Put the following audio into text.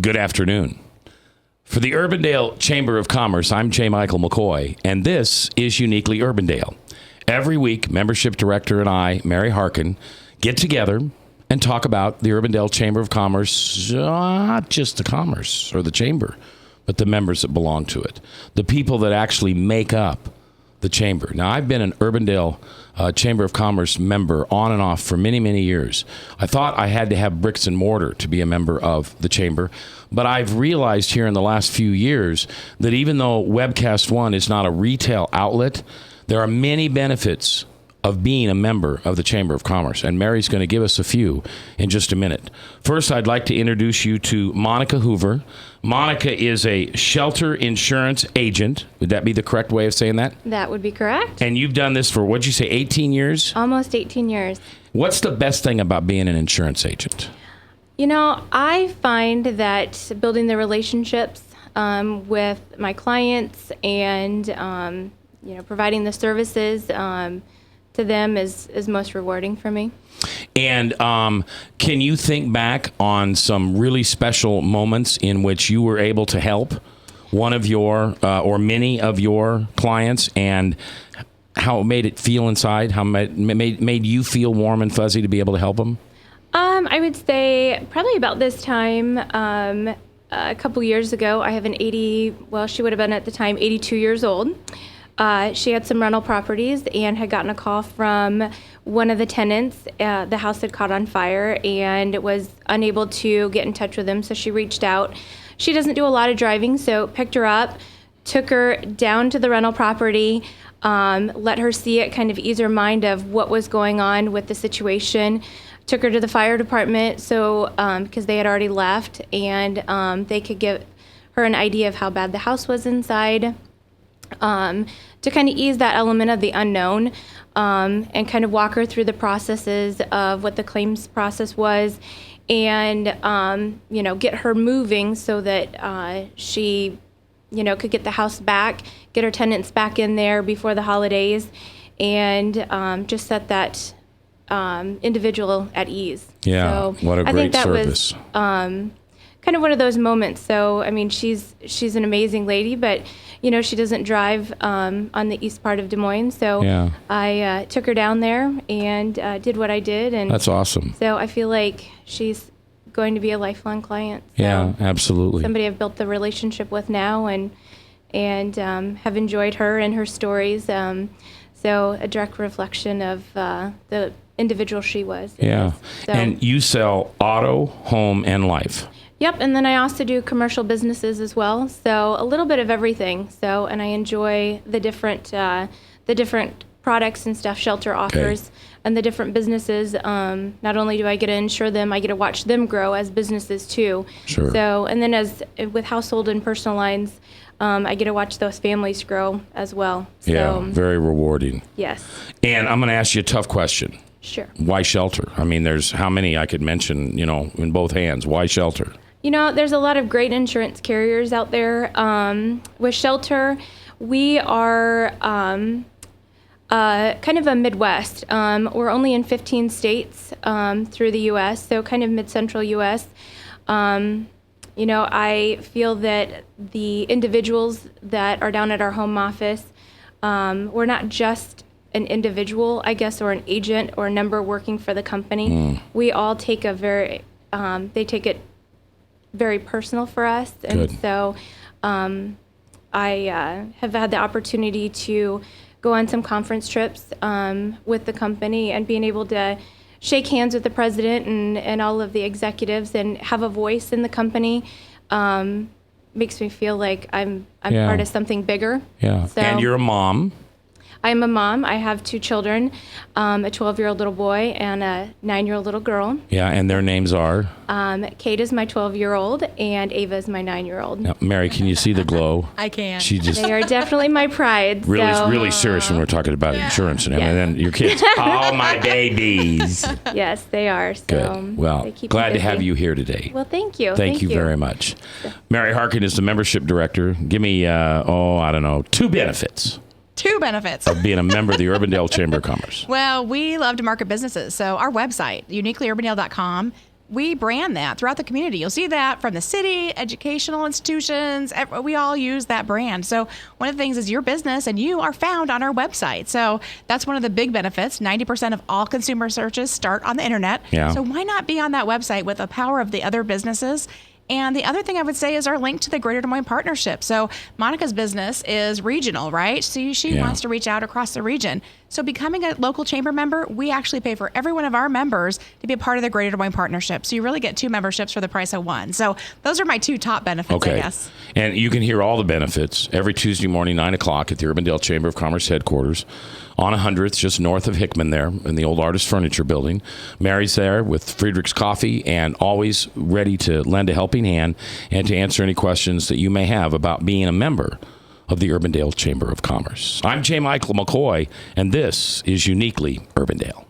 Good afternoon. For the Urbandale Chamber of Commerce, I'm J. Michael McCoy, and this is Uniquely Urbandale. Every week, membership director and I, Mary Harkin, get together and talk about the Urbandale Chamber of Commerce, not just the commerce or the chamber, but the members that belong to it, the people that actually make up the chamber. Now, I've been an Urbandale Chamber of Commerce member on and off for many, many years. I thought I had to have bricks and mortar to be a member of the chamber, but I've realized here in the last few years that even though Webcast One is not a retail outlet, there are many benefits of being a member of the Chamber of Commerce, and Mary's going to give us a few in just a minute. First, I'd like to introduce you to Monica Hoover. Monica is a shelter insurance agent. Would that be the correct way of saying that? That would be correct. And you've done this for, what'd you say, 18 years? Almost 18 years. What's the best thing about being an insurance agent? You know, I find that building the relationships with my clients and, providing the services to them is most rewarding for me. And can you think back on some really special moments in which you were able to help one of your or many of your clients, and how it made it feel inside, how it made you feel warm and fuzzy to be able to help them? I would say probably about this time, a couple years ago, I have she would have been at the time 82 years old. She had some rental properties and had gotten a call from one of the tenants. The house had caught on fire and was unable to get in touch with him, so she reached out. She doesn't do a lot of driving, so picked her up, took her down to the rental property, let her see it, kind of ease her mind of what was going on with the situation. Took her to the fire department, so because they had already left, and they could give her an idea of how bad the house was inside. To kind of ease that element of the unknown, and kind of walk her through the processes of what the claims process was, and get her moving so that she could get the house back, get her tenants back in there before the holidays, and just set that individual at ease. Yeah, so what a great I think that service. Was kind of one of those moments. So I mean, she's an amazing lady, but she doesn't drive on the east part of Des Moines. So yeah. I took her down there and did what I did, and that's awesome. So I feel like she's going to be a lifelong client. So yeah, absolutely. Somebody I've built the relationship with now, and have enjoyed her and her stories. So a direct reflection of the individual she was. Yeah, so. And you sell auto, home, and life. Yep, and then I also do commercial businesses as well. So a little bit of everything. So, and I enjoy the different products and stuff Shelter offers, and the different businesses. Not only do I get to insure them, I get to watch them grow as businesses too. Sure. So, and then as with household and personal lines, I get to watch those families grow as well. So, yeah, very rewarding. Yes. And I'm going to ask you a tough question. Sure. Why Shelter? I mean, there's how many I could mention, in both hands. Why Shelter? There's a lot of great insurance carriers out there. With Shelter, we are kind of a Midwest. We're only in 15 states through the U.S., so kind of mid-central U.S. I feel that the individuals that are down at our home office, we're not just an individual, I guess, or an agent or a number working for the company. We all take they take it very personal for us. And Good. So I have had the opportunity to go on some conference trips with the company, and being able to shake hands with the president and all of the executives and have a voice in the company makes me feel like I'm part of something bigger. Yeah. So, and you're a mom. I'm a mom. I have two children, a 12-year-old little boy and a 9-year-old little girl. Yeah, and their names are? Kate is my 12-year-old, and Ava is my 9-year-old. Now, Mary, can you see the glow? I can. They are definitely my pride. Really serious when we're talking about insurance. And then your kids, all my babies. Yes, they are. So Good. Well, glad to have you here today. Well, thank you. Thank you very much. Mary Harkin is the membership director. Give me, 2 benefits. 2 benefits of being a member of the Urbandale Chamber of Commerce. Well, we love to market businesses. So our website, uniquelyurbandale.com, we brand that throughout the community. You'll see that from the city, educational institutions. We all use that brand. So one of the things is your business and you are found on our website. So that's one of the big benefits. 90% of all consumer searches start on the internet. Yeah. So why not be on that website with the power of the other businesses? And the other thing I would say is our link to the Greater Des Moines Partnership. So Monica's business is regional, right? So she wants to reach out across the region. So becoming a local chamber member, we actually pay for every one of our members to be a part of the Greater Des Moines Partnership. So you really get 2 memberships for the price of 1. So those are my 2 top benefits, I guess. And you can hear all the benefits every Tuesday morning, 9 o'clock at the Urbandale Chamber of Commerce headquarters on 100th, just north of Hickman there in the old Artist Furniture Building. Mary's there with Friedrich's Coffee and always ready to lend a helping hand and to answer any questions that you may have about being a member of the Urbandale Chamber of Commerce. I'm J. Michael McCoy, and this is Uniquely Urbandale.